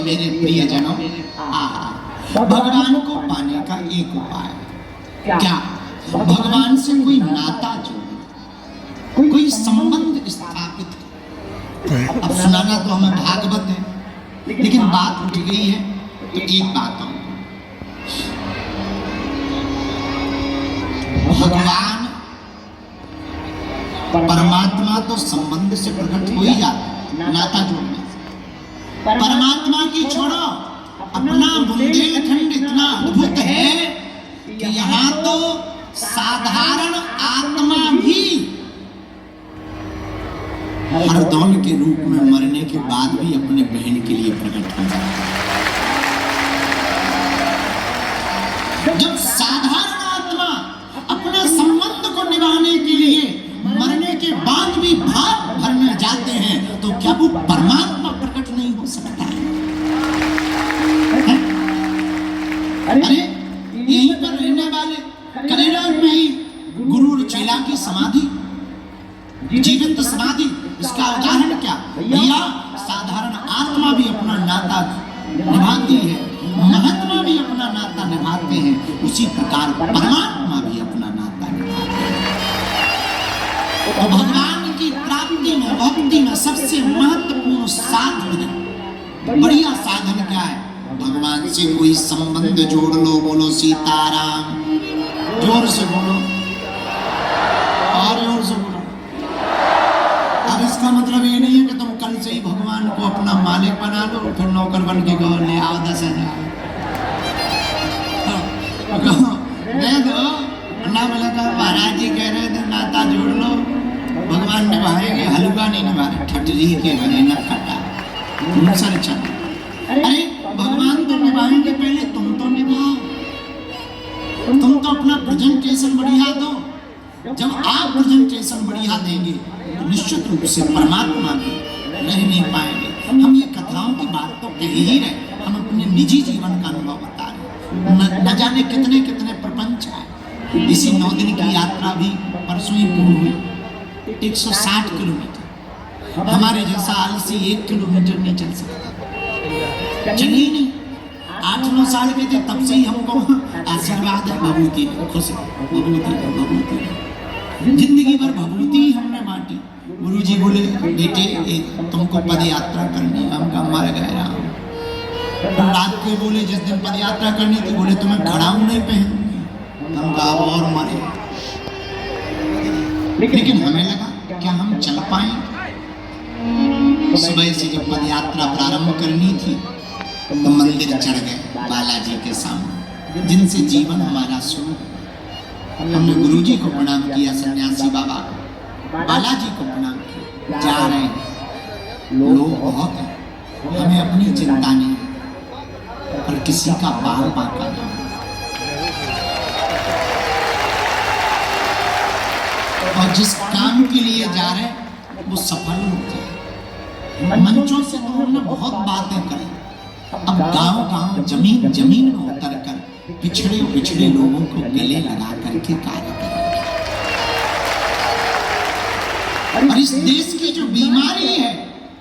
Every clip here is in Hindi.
मेरे प्रियजनों, भगवान को पाने का एक उपाय, क्या भगवान से कोई नाता जोड़े, कोई संबंध स्थापित। अब सुनाना तो हमें भागवत है, लेकिन बात उठ गई है तो एक बात और, भगवान परमात्मा तो संबंध से प्रकट हो ही जाता, नाता जोड़ने से। परमात्मा की छोड़ो, अपना बुंदेलखंड इतना अद्भुत है कि यहाँ तो साधारण आत्मा भी हरदौल के रूप में मरने के बाद भी अपने बहन के लिए प्रकट हो जाता है। जब साधारण आत्मा अपने संबंध को निभाने के लिए मरने के बाद भी भाव भरने जाते हैं, तो क्या वो परमात्मा प्रकट नहीं हो सकता है? अरे यहीं पर रहने वाले कलेरा में ही गुरु और चेला की समाधि, जीवंत समाधि, इसका उदाहरण क्या भैया? साधारण आत्मा भी अपना नाता निभाती है, महात्मा भी अपना नाता निभाते हैं, उसी प्रकार परमात्मा भी अपना नाता निभाते हैं। और भगवान की प्राप्ति में, भक्ति में सबसे महत्वपूर्ण साधन, बढ़िया साधन क्या है? भगवान से कोई संबंध जोड़ लो। बोलो सीताराम, जोर से बोलो और जोर से बोलो। अब इसका मतलब ये नहीं है कि तुम कल से ही भगवान को अपना मालिक बना लो, फिर नौकर बन के कहो ले आओ 10,000 दे दो ना। बोला था महाराज जी कह रहे थे नाता जोड़ लो, भगवान निभाएंगे, हलवा नहीं निभा रहे, ठटरी के बने न खटा सर चल। अरे भगवान तो निभाएंगे, पहले तुम तो निभाओ, तुम तो अपना प्रेजेंटेशन बढ़िया दो। जब आप प्रेजेंटेशन बढ़िया देंगे तो निश्चित रूप से परमात्मा भी नहीं पाएंगे। हम ये कथाओं की बात तो कह ही रहे, हम अपने निजी जीवन का अनुभव बता रहे। न जाने कितने कितने प्रपंच आए। इसी 9 दिन की यात्रा भी परसों ही पूरी हुई, 160 किलोमीटर। हमारे जैसा आलसी 1 किलोमीटर नहीं चल सकता, चल ही नहीं। 8-9 साल के थे तब से ही हमको आशीर्वाद है भभूति, खुश भभूति, जिंदगी भर भभूति ही हमने बांटी। गुरुजी बोले बेटे तुमको पद यात्रा करनी है। हम कहा मर गए राम। रात को बोले जिस दिन पद यात्रा करनी थी, बोले तुम्हें खड़ाऊ नहीं पहनूंगी। हम कहा और मरे। लेकिन हमें लगा क्या हम चल पाएंगे? सुबह से जब पद यात्रा प्रारंभ करनी थी तो मंदिर चढ़ गए बालाजी के सामने, जिनसे जीवन हमारा शुरू। हमने गुरुजी को प्रणाम किया, सन्यासी बाबा को, बालाजी को प्रणाम किया। जा रहे हैं, लोग बहुत हैं, हमें अपनी चिंता नहीं, पर किसी का बाल बांका नहीं। और जिस काम के लिए जा रहे हैं वो सफल हो जाए। मंचों से तो हमने बहुत बातें करी, अब गांव-गांव, जमीन में उतर कर पिछड़े लोगों को गले लगा करके कार्य करेंगे। और इस देश की जो बीमारी है,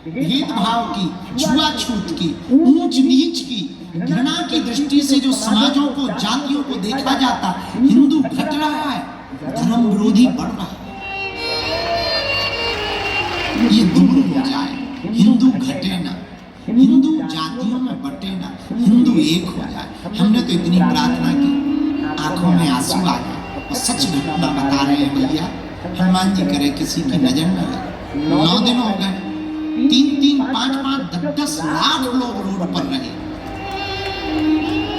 भेदभाव की, छुआछूत की, ऊंच नीच की, घृणा की दृष्टि से जो समाजों को, जातियों को देखा जाता, हिंदू घट रहा है, धर्म विरोधी बढ़ रहा है। ये दूर हो जाए, हिंदू घटे ना, हिंदू जातियों में बटे ना, हिंदू एक हो जाए। हमने तो इतनी प्रार्थना की, आंखों में आंसू आ गए। और सच घटना बता रहे हैं भैया, हनुमान जी करे किसी की नजर न लगे। 9 दिन हो गए, 3-3, 5-5, 10-10 लाख लोग रोड पर रहे।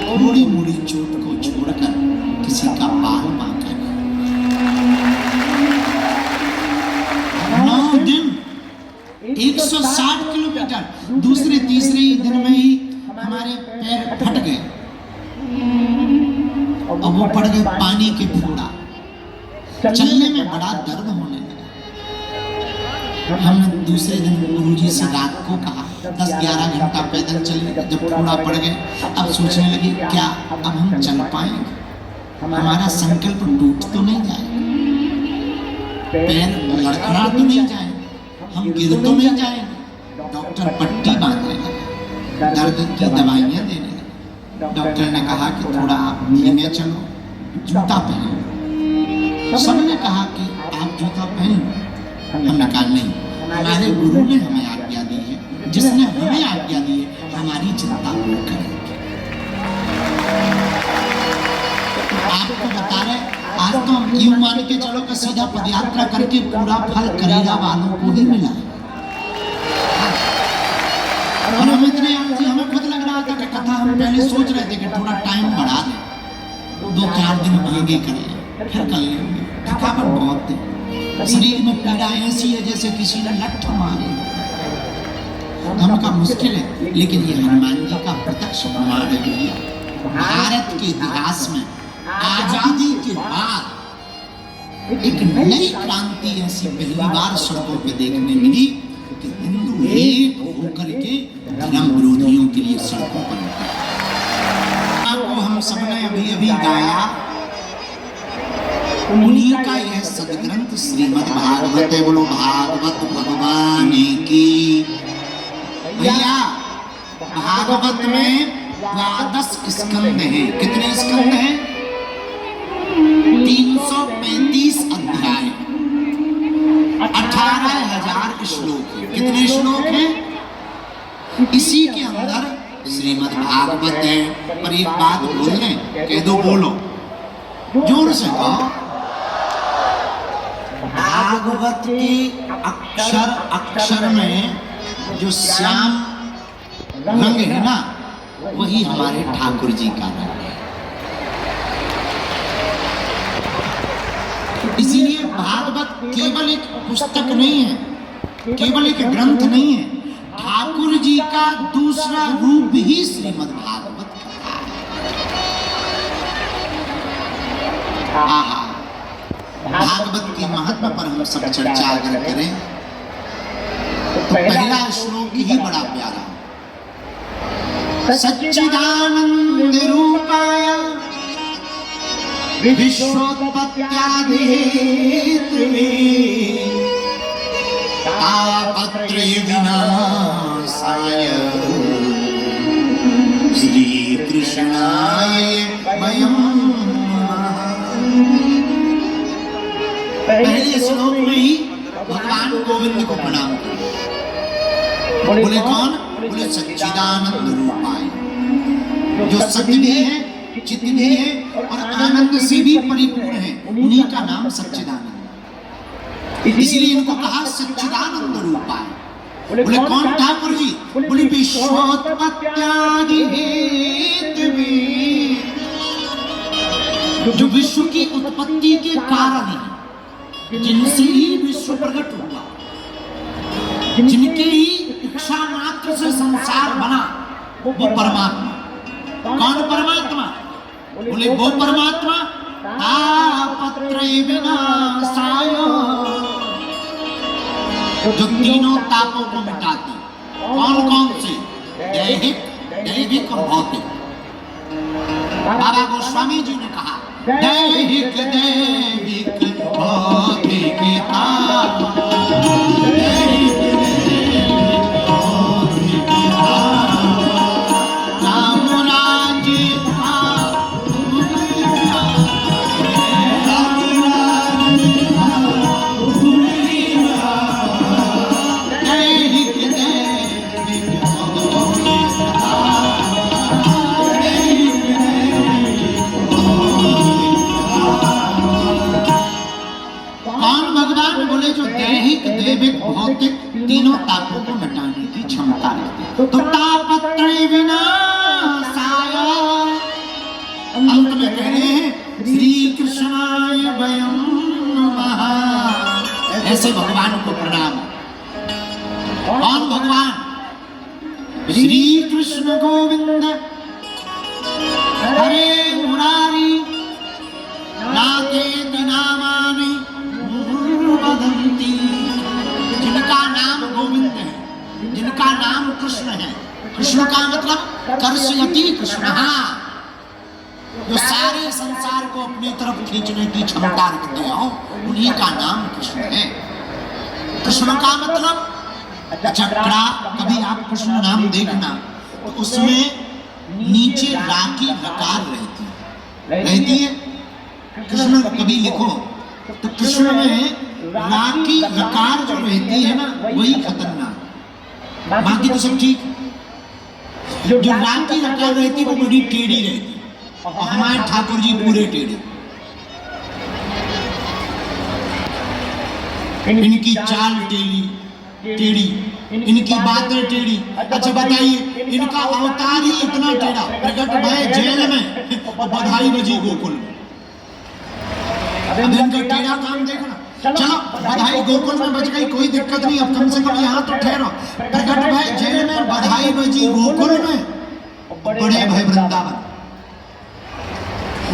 थोड़ी मोड़ी चोट को छोड़कर किसी का बाल बांका नहीं। 9 दिन 160 किलोमीटर, दूसरे तीसरे ही दिन में ही हमारे पैर फट गए और वो पड़ गए पानी के फोड़ा। चलने में बड़ा दर्द होने लगा। हमने दूसरे दिन गुरुजी से रात को कहा 10-11 घंटा पैदल चले, जब थोड़ा पड़ गए अब सोचने लगे क्या अब हम चल पाएंगे, हमारा संकल्प टूट तो नहीं जाए, पैर लड़खड़ा तो नहीं जाए, हम गिर तो नहीं जाएंगे। डॉक्टर पट्टी बांधने लगा, दर्द की दवाइयां देने लगे। डॉक्टर ने कहा कि थोड़ा आप धीमे चलो, जूता पहनो। सबने कहा कि आप जूता पहनो, हमने कहा नहीं, हमारे गुरु ने हमें आज्ञा दी है, जिसने हमें आज्ञा दी है हमारी चिंता वो करेंगे। आपको बता रहे आज तो हम यूं मान के चलो कि सीधा पदयात्रा करके पूरा फल करेगा वालों को ही मिला। और हम इतने हमें खुद लग रहा था कि कथा हम पहले सोच रहे थे कि थोड़ा टाइम बढ़ा दें, 2-4 दिन आगे कर लें, फिर कर लेंगे। थकावट बहुत थी, शरीर में पीड़ा ऐसी है जैसे किसी ने लठ मारी। हम का मुश्किल है, लेकिन ये हनुमान जी का प्रत्यक्ष प्रमाण है भैया। भारत के इतिहास में आजादी के बाद एक नई क्रांति ऐसी पहली बार सड़कों पे देखने मिली कि हिंदू एक होकर के धर्म विरोधियों के लिए सड़कों पर उतरे। आपको हम सबने अभी अभी गाया, उन्हीं का यह सदग्रंथ श्रीमद् भागवत है। बोलो भागवत भगवान की। भैया भागवत में 12 स्कंद हैं। कितने स्कंद हैं? 335 अध्याय, 18,000 श्लोक हैं। कितने श्लोक हैं? इसी के अंदर श्रीमद् भागवत है। पर एक बात बोल रहे, कह दो, बोलो जोर से कहो। भागवत के अक्षर अक्षर में जो श्याम रंग है ना, वही हमारे ठाकुर जी का रंग है। इसीलिए भागवत केवल एक पुस्तक नहीं है, केवल एक ग्रंथ नहीं है, ठाकुर जी का दूसरा रूप ही श्रीमद् भागवत कथा है। आहा, भागवत के महत्व पर हम सब चर्चा अगर करें तो पहला श्लोक ही बड़ा प्यारा। सच्चिदानंद रूपाय विश्वोत्पत्त्यादि हेतवे तापत्रय विनाशाय श्री कृष्णाय वयं नमः। पहले श्लोक में ही भगवान गोविंद को प्रणाम करो। बोले कौन? बोले सच्चिदानंद रूपाय, जो सत्य भी है, चित भी है और आनंद से भी परिपूर्ण है, उन्हीं का नाम सच्चिदानंद। इसलिए इनको कहा सच्चिदानंद रूपाय। बोले कौन ठाकुर जी? बोले विश्वोत्पत्त्यादि हेतवे, जो विश्व की उत्पत्ति के कारण है, जिनसे ही विश्व प्रकट हुआ, जिनके ही इच्छा मात्र से संसार बना, वो परमात्मा। कौन परमात्मा? बोले वो परमात्मा तापत्रय विनाशाय, जो तीनों तापों को मिटाती। कौन कौन से? दैहिक, दैविक और भौतिक। बाबा गोस्वामी जी ने कहा दैहिक दैविक भौतिक ताप, भौतिक तीनों तापों को मिटाने की क्षमता रखते। तो तापत्रय विनाशाय, अंत में कह रहे हैं श्री कृष्णाय वयं नमः। ऐसे भगवान को प्रणाम। कौन भगवान? श्री कृष्ण गोविंद हरे मुरारी नाकेति नामानि वदन्ति। जिनका नाम गोविंद है, जिनका नाम कृष्ण कृष्ण, जो सारे संसार को अपनी तरफ खींचने की क्षमता रखते हो, उन्हीं का नाम कृष्ण है। कृष्ण का मतलब, अच्छा कभी आप कृष्ण नाम देखना तो उसमें नीचे रा की रकार रहती है। कृष्ण कभी लिखो तो कृष्ण में रा की रकार जो रहती है ना, वही खतरनाक, बाकी तो सब ठीक। जो रा की रकार रहती वो बड़ी टेढ़ी रहती, और हमारे ठाकुर जी पूरे टेढ़े। इनकी चाल टेढ़ी, इनकी बातें टेढ़ी। अच्छा बताइए, इनका अवतार ही इतना टेढ़ा, प्रकट भय जेल में और बधाई बजी गोकुल में। अब इनका टेढ़ा काम देखना। चलो बधाई गोकुल में बच गई, कोई दिक्कत नहीं, अब कम से कम यहाँ तो ठहरो। प्रकट भय जेल में, बधाई बजी गोकुल में, बड़े भय वृंदावन,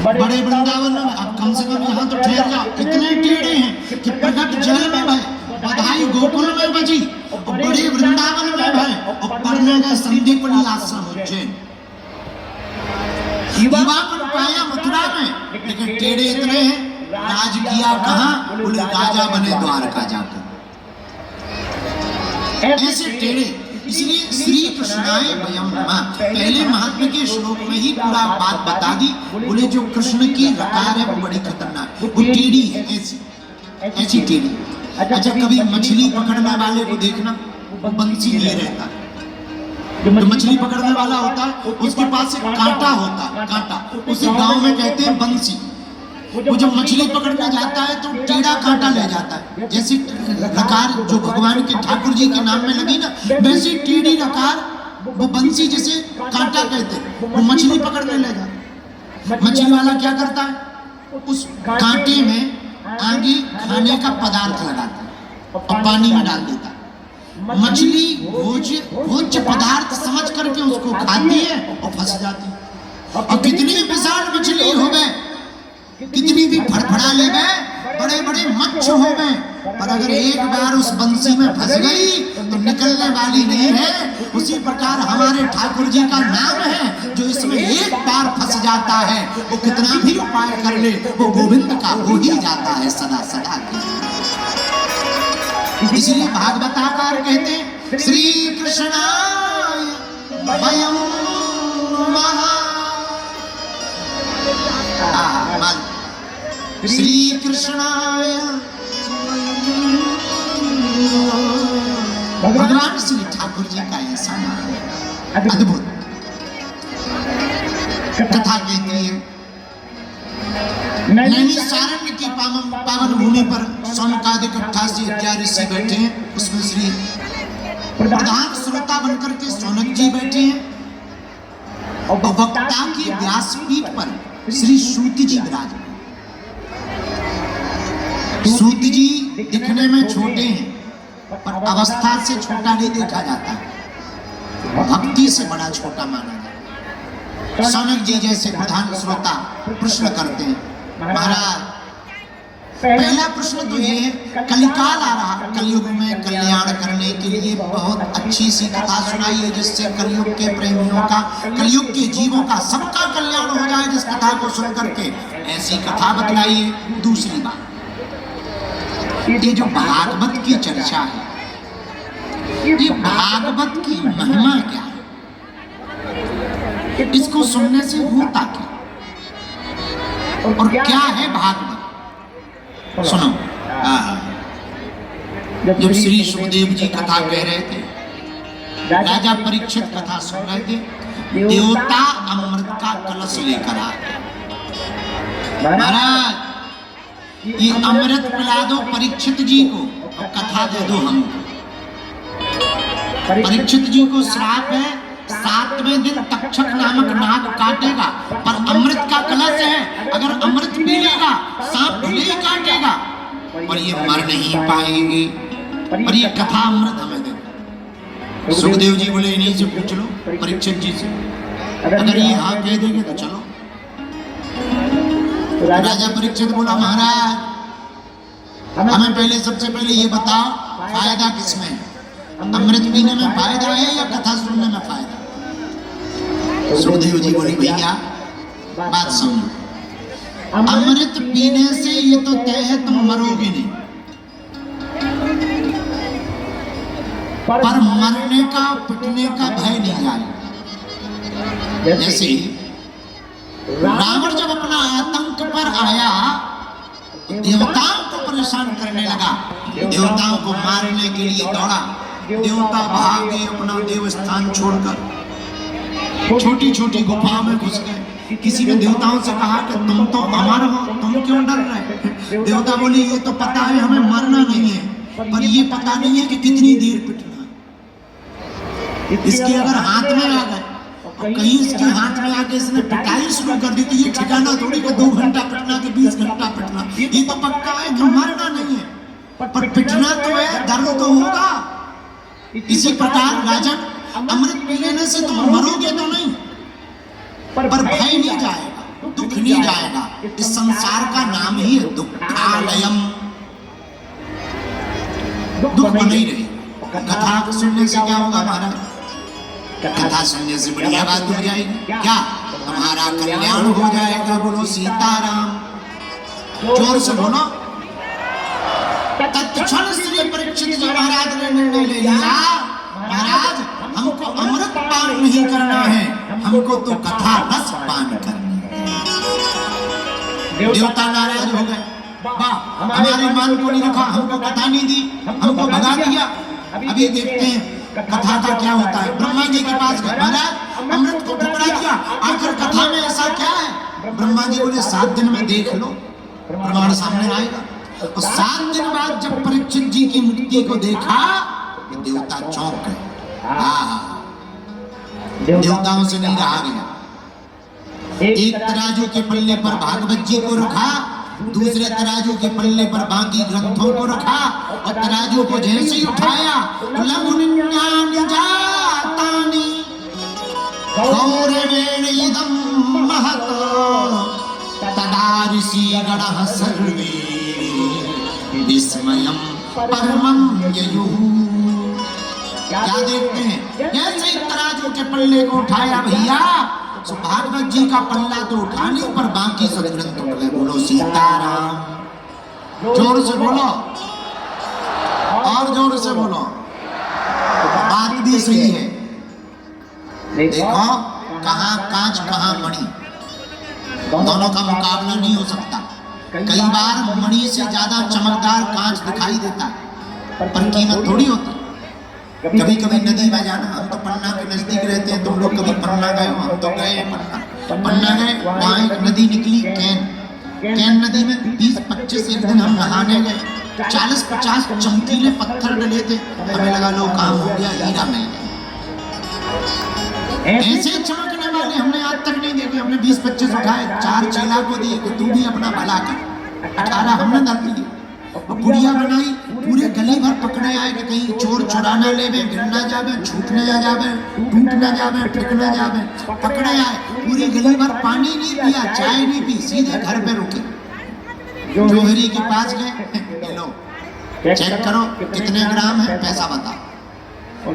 बड़े वृंदावन में, अब कम से कम यहाँ तो ठहर जाओ। इतने टेढ़े हैं कि प्रकट जेल में भय, बधाई गोकुल में बजी, और बड़े वृंदावन में भय, और पढ़ने गए संदीपनी आश्रम उज्जैन। युवापन पाया मथुरा में, लेकिन टेढ़े इतने हैं, राज किया कहाँ, बोले राजा बने द्वारका जाकर। ऐसे टेढ़े, इसलिए श्री कृष्णाय वयम नमः, पहले महात्मा के श्लोक में ही पूरा बात बता दी। बोले जो कृष्ण की रकार है वो बड़ी खतरनाक, वो टेढ़ी है, ऐसी टेढ़ी। अच्छा कभी मछली पकड़ने वाले को देखना, वो बंसी लिए रहता है। जो मछली पकड़ने वाला होता है उसके पास एक कांटा होता है, कांटा, उसे गांव में कहते हैं बंसी। वो जब मछली पकड़ने जाता है तो टेढ़ा कांटा ले जाता है। जैसे रकार जो भगवान के ठाकुर जी के नाम में लगी ना, वैसी टेढ़ी रकार वो बंसी, जैसे कांटा कहते हैं, वो मछली पकड़ने ले जाता। मछली वाला क्या करता है, उस कांटे में आगे खाने का पदार्थ लगाता है और पानी में डाल देता है। मछली भोज्य पदार्थ समझ करके उसको खाती है और फंस जाती है। और कितनी विशाल मछली हो गए, कितनी भी फड़फड़ा ले गए, बड़े बड़े मच्छ हो गए, पर अगर एक बार उस बंसी में फंस गई तो निकलने वाली नहीं है। उसी प्रकार हमारे ठाकुर जी का नाम है, जो इसमें एक बार फंस जाता है, वो कितना भी उपाय कर ले, वो गोविंद का हो ही जाता है सदा सदा के। इसलिए भागवताकार कहते हैं श्री कृष्णाय वयम नमः, श्री कृष्णाय। भगवान श्री ठाकुर जी का ऐसा नाम है, अद्भुत। कथा कहती है नैमिषारण्य की पावन भूमि पर सौनकादिक 88 ऋषि बैठे हैं, उसमें श्री प्रधान श्रोता बनकर के सौनक जी बैठे हैं, और वक्ता की व्यासपीठ पर श्री सूत जी विराजमान। सूत जी दिखने में छोटे हैं, पर अवस्था से छोटा नहीं देखा जाता, भक्ति से बड़ा छोटा माना जाता। सौनक जी जैसे प्रधान श्रोता प्रश्न करते हैं, महाराज पहला प्रश्न तो ये है, कलिकाल आ रहा, कलयुग में कल्याण करने के लिए बहुत अच्छी सी कथा सुनाइए, जिससे कलयुग के प्रेमियों का, कलयुग के जीवों का, सबका कल्याण हो जाए, जिस कथा को सुन करके ऐसी कथा बतलाइए। दूसरी बात, ये जो भागवत की चर्चा है, ये भागवत की महिमा क्या है, इसको सुनने से होता क्या, और क्या है भागवत, सुनो। जब श्री सुखदेव जी कथा कह रहे थे, राजा परीक्षित कथा सुन रहे थे, देवता अमृत का कलश लेकर आए, महाराज ये अमृत पिला दो परीक्षित जी को और कथा दे दो हमको। परीक्षित जी को श्राप है, 7वें दिन तक्षक नामक नाग काटेगा, पर अमृत का कलश है, अगर अमृत पी लेगा सांप भले ही काटेगा, पर ये मर नहीं पाएंगे, पर ये कथा अमृत हमें दे। सुखदेव जी बोले इन्हीं से पूछ लो, परीक्षित जी से, अगर ये हाँ कह देंगे तो चलो। राजा परीक्षित बोला, महाराज हमें पहले सबसे पहले ये बताओ फायदा किसमें है, अमृत पीने में फायदा है या कथा सुनने में फायदा? सुखदेव जी बोले भैया बात सुनो, अमृत पीने से ये तो तय है तुम मरोगे नहीं, पर मरने का पिटने का भय नहीं आया। जैसे रावण जब अपना आतंक पर आया, देवताओं को परेशान करने लगा, देवताओं को मारने के लिए दौड़ा, देवता भागे अपना देव स्थान छोड़कर छोटी छोटी गुफाओं में घुस गए। किसी ने देवताओं से कहा कि तुम तो अमर हो, तुम क्यों डर रहे? देवता बोले ये तो पता है हमें मरना नहीं है, पर ये पता नहीं है कि कितनी देर पिटना है। इसके अगर हाथ में आ गए, कहीं इसके हाथ में आके इसने पिटाई शुरू कर दी तो ये ठिकाना थोड़ी कि 2 घंटा पिटना कि 20 घंटा पिटना, ये तो पक्का है कि मरना नहीं है, पर पिटना तो है, दर्द तो होगा। इसी प्रकार राजन अमृत पी लेने से तुम मरोगे तो नहीं, पर भय नहीं जाएगा, दुख नहीं जाएगा। इस संसार का नाम ही है दुखालयम, दुख नहीं रहेगा। कथा सुनने से क्या होगा महाराज? कथा सुनने से बढ़िया बात हो जाएगी, क्या हमारा कल्याण हो जाएगा। बोलो सीताराम, जोर से बोलो। तत्क्षण श्री परीक्षित जी महाराज ने निर्णय ले लिया, महाराज हमको अमृत पान नहीं करना है, हमको तो कथा रस पान करना है। देवता नाराज हो गए, वाह हमारे मान को नहीं रखा, हमको कथा नहीं दी, हमको भगा दिया। अभी देखते हैं कथा का क्या होता है। ब्रह्मा जी के पास गए, महाराज अमृत को टुकड़ा दिया, आखिर कथा में ऐसा क्या है? ब्रह्मा जी बोले 7 दिन में देख लो, प्रमाण सामने आएगा। और 7 दिन बाद जब परीक्षित जी की मूर्ति को देखा, देवता चौंक गए। देवताओं से नहीं रहा गया। एक तराजू के पल्ले पर भागवत जी को रखा, दूसरे तराजू के पल्ले पर बाकी ग्रंथों को रखा, और तराजू को जैसे ही उठाया तदा सर्वे विस्मयम् परमं ययुः। क्या देखते हैं? जैसे ही तराजू के पल्ले को उठाया भैया, तो भागवत जी का पल्ला तो उठा नहीं, पर बाकी सब ग्रंथ उठ गए। बोलो सीताराम, जोर से बोलो और जोर से बोलो। बात भी सही है। देखो कहाँ कांच कहाँ मणि, दोनों का मुकाबला नहीं हो सकता। कई बार मणि से ज्यादा चमकदार कांच दिखाई देता, पर कीमत थोड़ी होती। कभी कभी नदी में जाना, हम तो पन्ना के नजदीक रहते हैं, तुम लोग कभी पन्ना गए हो? हम तो गए पन्ना गए। वहाँ एक नदी निकली कैन नदी में 20-25 एक दिन हम नहाने गए, 40-50 चमकीले पत्थर डले थे। हमें लगा लो काम हो गया, हीरा मिल गया। ऐसे चमकने वाले हमने आज तक नहीं देखे। हमने 20-25 उठाए, 4 चेला को दिए कि तू भी अपना भला कर, 18 हमने डाल दिए। गुड़िया बनाई, पूरे गली भर पकड़े आए कि कहीं चोर चुरा ना लेवे, गिर ना जावे, छूटने ना जावे, टूट ना जावे, टिक ना जावे। पकड़े आए, पूरी गली भर पानी नहीं पिया, चाय नहीं पी, सीधे घर पे रुके। जोहरी के पास गए, लो चेक करो कितने ग्राम है, पैसा बताओ।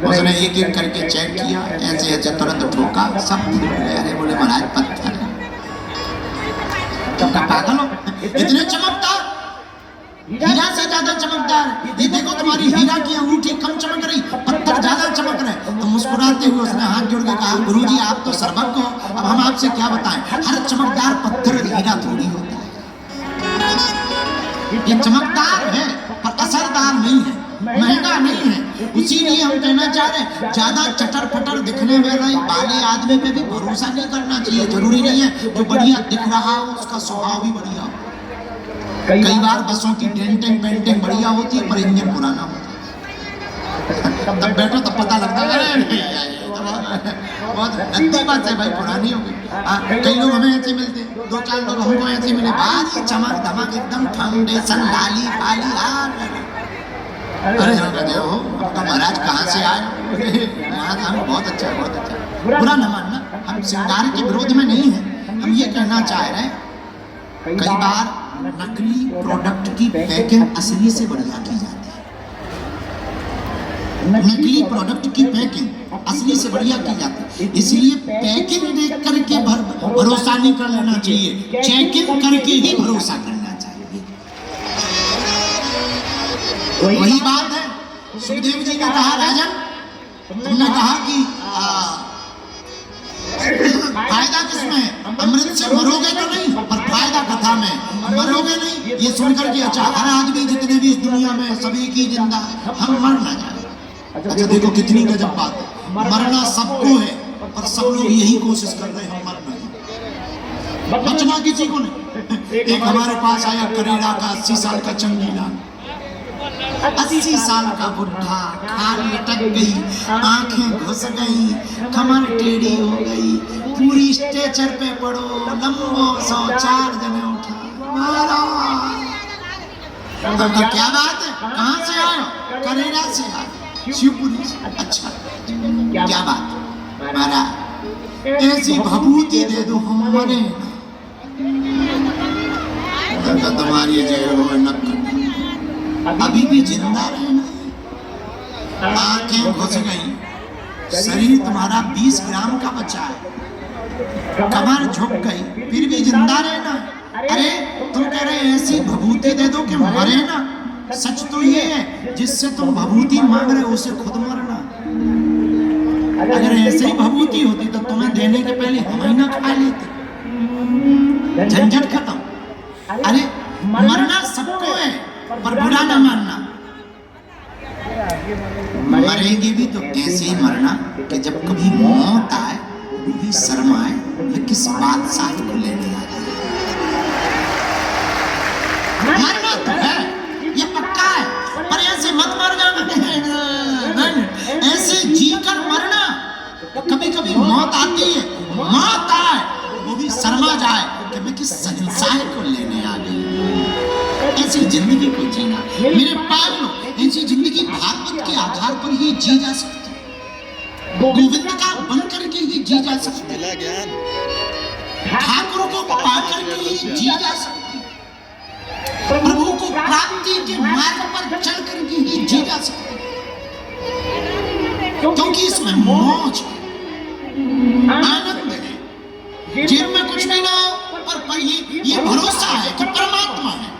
उसने एक एक करके चेक किया, ऐसे ऐसे तुरंत ठोका, सब अरे बोले महाराज पत्थर है। पागल हो, इतने चमकदार, हीरा से ज्यादा चमकदार। ये देखो तुम्हारी हीरा की अंगूठी कम चमक रही, पत्थर ज्यादा चमक रहे। तो मुस्कुराते हुए उसने हाथ जोड़ के कहा, गुरुजी आप तो सर्वज्ञ हो, अब हम आपसे क्या बताएं, हर चमकदार पत्थर हीरा थोड़ी होता है। ये चमकदार है पर असरदार नहीं है, महंगा नहीं है। इसीलिए हम कहना चाह रहे हैं, ज्यादा चटर पटर दिखने वाले आदमी पे भी भरोसा नहीं करना चाहिए। जरूरी नहीं है जो बढ़िया दिख रहा हो उसका स्वभाव भी बढ़िया हो। कई बार बसों की डेंटिंग पेंटिंग बढ़िया होती है पर इंजन पुराना होता है। तब बैठो तब पता लगता है बहुत गंदी बात है भाई, पुरानी हो गई। कई लोग हमें ऐसे मिलते, 2-4 लोग हमको ऐसे मिले, भारी चमक धमक एकदम फाउंडेशन डाली फाली। अरे हम कहते हो आपका महाराज कहाँ से आए? महाराज हम बहुत अच्छा है, बहुत अच्छा। बुरा न मानना, हम श्रृंगार के विरोध में नहीं है। हम ये कहना चाह रहे हैं, कई बार नकली प्रोडक्ट की पैकिंग असली से बढ़िया की जाती है। नकली प्रोडक्ट की पैकिंग असली से बढ़िया की जाती है। इसलिए पैकिंग देख करके भरोसा नहीं कर लेना चाहिए, चेकिंग करके ही भरोसा करना चाहिए। वही बात है, सुखदेव जी ने कहा राजन, तुमने कहा कि फायदा किसमें है, अमृत से मरोगे तो नहीं, पर फायदा कथा में, मरोगे नहीं। ये सुनकर के अच्छा, हर आदमी जितने भी इस दुनिया में सभी की जिंदा, हम मर ना जाए। अच्छा देखो कितनी गजब बात है, मरना सबको है, पर सब लोग यही कोशिश कर रहे हैं हम मर ना जाए, बचना किसी को नहीं। एक हमारे पास आया करेड़ा का 80 साल का चंगीला, 80 साल का बुढ़ा, खाल लटक गई, आंखें घुस गई, कमर टेढ़ी हो गई, पूरी स्ट्रेचर पे पड़ो, लंबो 104 जने उठा। तो क्या बात है, कहाँ से आए? करेड़ा से आए, शिवपुरी से। अच्छा क्या बात महाराज, ऐसी भभूति दे दो हम मरे ना, तुम्हारी जय हो नक अभी भी जिंदा रहना। आंखें घुस गई, शरीर तुम्हारा 20 ग्राम का बचा है, कमर झुक गई, फिर भी जिंदा रहना। अरे तुम कह रहे ऐसी भभूति दे दो कि मरे ना। सच तो ये है, जिससे तुम भभूति मांग रहे हो उसे खुद मरना। अगर ऐसे ही भभूति होती तो तुम्हें देने के पहले हम ही ना खा लेते, झंझट खत्म। अरे मरना सबको है, पर बुरा ना मानना। मरेंगे भी तो ऐसे ही मरना कि जब कभी मौत आए वो भी शर्म आए, मैं किस बादशाह को लेने आ गया। मरना तो है, ये पक्का है, पर ऐसे मत मर जाना। ऐसे जीकर मरना, कभी कभी मौत आती है, मौत आए वो भी शर्मा जाए कि मैं किस शहंशाह को लेने आ गई। ऐसी जिंदगी को जीना मेरे पागलों, ऐसी जिंदगी भागवत के आधार पर ही जी जा सकती है, गोविंद का बनकर के ही जी जा सकती है, ठाकुर को पाकर के ही जी जा सकती है, प्रभु को प्राप्ति के मार्ग पर चल करके ही जी जा सकती है, क्योंकि इसमें मौज आनंद है। जेब में कुछ नहीं ना हो, पर ये भरोसा है कि परमात्मा है।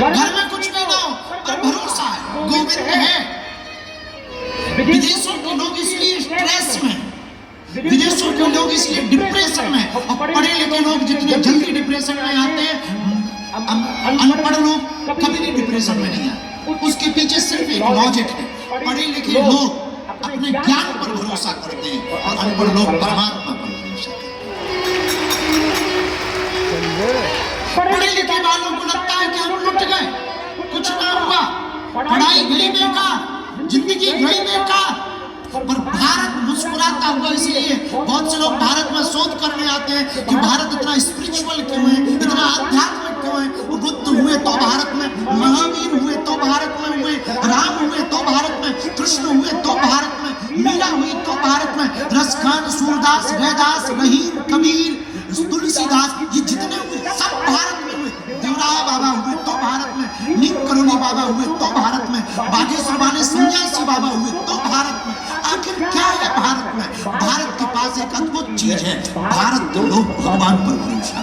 घर में कुछ नहीं ना हो, पर भरोसा है गोविंद है। विदेशों के लोग इसलिए स्ट्रेस में, विदेशों के लोग इसलिए डिप्रेशन में, और पढ़े लिखे लोग जितने जल्दी डिप्रेशन में आते हैं, अनपढ़ लोग कभी भी डिप्रेशन में नहीं आते। उसके पीछे सिर्फ एक लॉजिक है, पढ़े लिखे लोग अपने ज्ञान पर भरोसा करते हैं और अनपढ़ लोग परमात्मा पर भरोसा करते हैं। पढ़े लिखे वालों को लगता है कि हम लुट गए, कुछ ना हुआ, पढ़ाई गई बेकार, जिंदगी गई बेकार, पर भारत मुस्कुराता हुआ। इसलिए बहुत से लोग भारत में शोध करने आते हैं कि भारत इतना स्पिरिचुअल क्यों है, इतना आध्यात्मिक क्यों है। बुद्ध हुए तो भारत में, महावीर हुए तो भारत में हुए, राम हुए तो भारत में, कृष्ण हुए तो भारत में, मीरा हुई तो भारत में, रसखान, सूरदास, रैदास, रहीम, कबीर, तुलसीदास, ये जितने हुए सब भारत में हुए। देवराय बाबा हुए तो भारत में, नीम करोली बाबा हुए तो भारत में, बागेश्वर वाले सन्यासी बाबा हुए तो भारत में। आखिर क्या है भारत में? भारत के पास एक अद्भुत चीज है, भारत के लोग भगवान पर भरोसा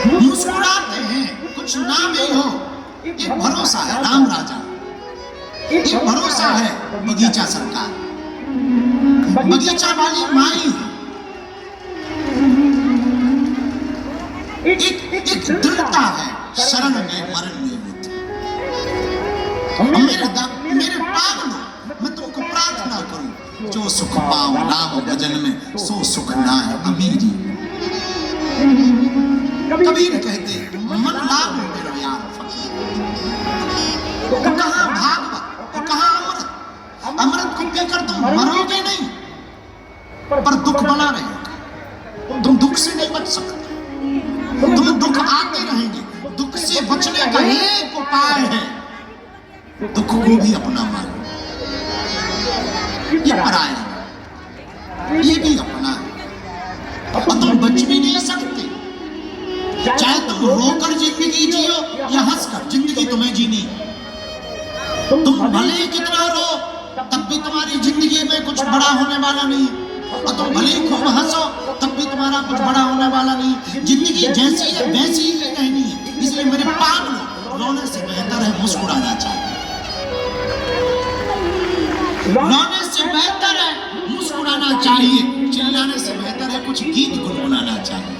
मुस्कुराते हैं, कुछ नाम ही हो, ये भरोसा है। राम राजा, ये भरोसा है। बगीचा सरकार, बगीचा वाली माई, एक दृढ़ता है, शरण में मरण में मेरे पागलों, मैं तुमको प्रार्थना करूं, जो सुख पाओ नाम भजन में, सो सुख ना है अमीरी। कबीर कहते मन लाभ मेरा यार फकीर। तो कहाँ भागवत, तो कहाँ अमृत? अमृत को पीकर तुम मरोगे नहीं, पर दुख बना रहेगा। तुम दुख से नहीं बच सकते, तुम दुख आते रहेंगे। दुख से बचने का एक उपाय है, दुख को भी अपना मानो। ये पराया, ये भी अपना है, और तुम बच भी नहीं सकते। चाहे तुम रोकर जिंदगी जियो या हंसकर, जिंदगी तुम्हें जीनी। तुम भले ही कितना रो, तब भी तुम्हारी जिंदगी में कुछ बड़ा होने वाला नहीं। और तुम भले ही खूब हंसो, तब भी तुम्हारा कुछ बड़ा होने वाला नहीं। जिंदगी जैसी है वैसी ही रहनी है। इसलिए मेरे पागलों, रोने से बेहतर है मुस्कुराना चाहिए। रोने से बेहतर है मुस्कुराना चाहिए। चिल्लाने से बेहतर है कुछ गीत गुनगुनाना चाहिए।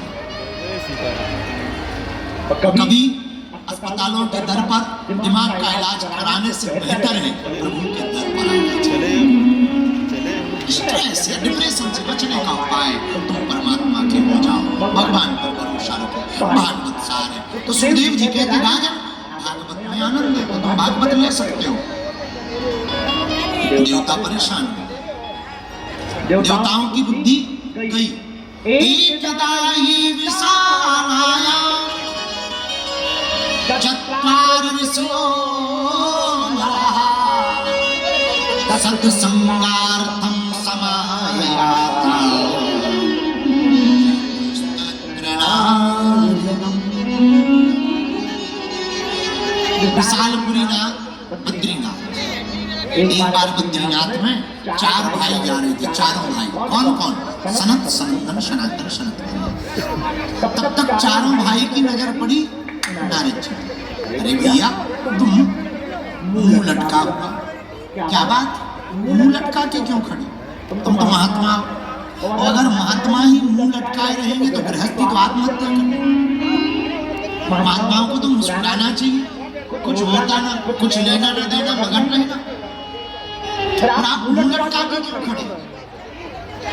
कभी अस्पतालों के दर पर दिमाग का इलाज कराने से बेहतर है प्रभु के दर पर आना चाहिए। स्ट्रेस या डिप्रेशन से बचने का उपाय तुम परमात्मा के हो जाओ, भगवान पर भरोसा रखो। भागवत सार है। तो सुखदेव जी कहते राजन भागवत में आनंद है, तो तुम भागवत ले सकते हो। देवता परेशान हो, देवताओं की बुद्धि गई। एकदा ही विशालाया चत्वार ऋषियो सत्संगार्थम समायाता विशालपुरीनाथ बद्रीनाथ। एक बार बद्रीनाथ में 4 भाई जा रहे थे, चारों भाई। कौन कौन? सनत, सनंदन, सनातन, सनातन। तब तक चारों भाई की नजर पड़ी नारद जी। अरे भैया तुम मुंह लटका हुआ, क्या बात? मुंह लटका के क्यों खड़े? तुम तो महात्मा हो, और अगर महात्मा ही मुंह लटकाए रहेंगे तो गृहस्थी तो आत्महत्या करेंगे। महात्माओं को तो मुस्कुराना चाहिए, कुछ होता ना, कुछ लेना ना देना, मगन रहना। और आप मुंह लटका के क्यों खड़े?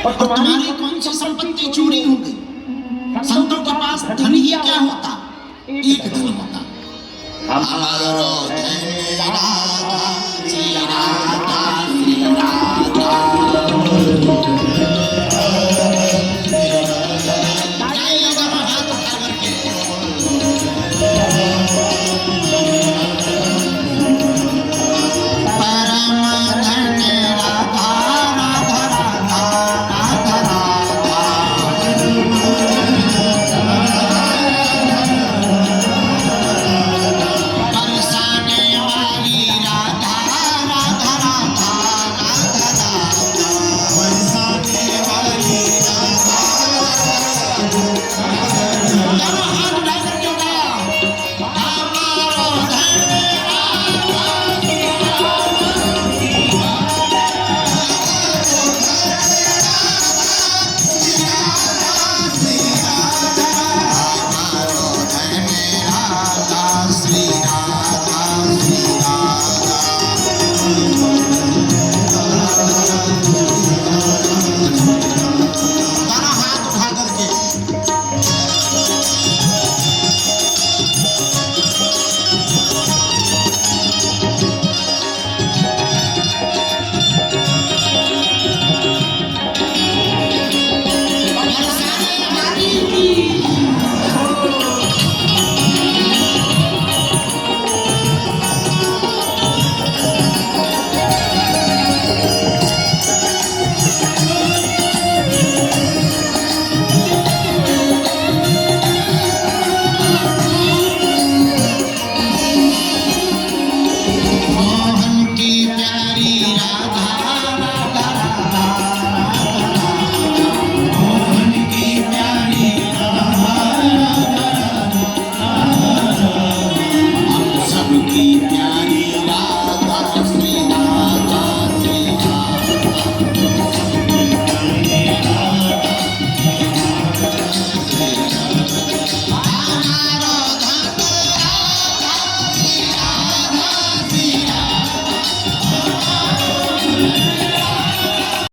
और तुम्हारी कौन सी संपत्ति चोरी हो गई? संतों के पास धन ही क्या होता? एक धन होता। हमारो धन राधा, श्री राधा, श्री राधा।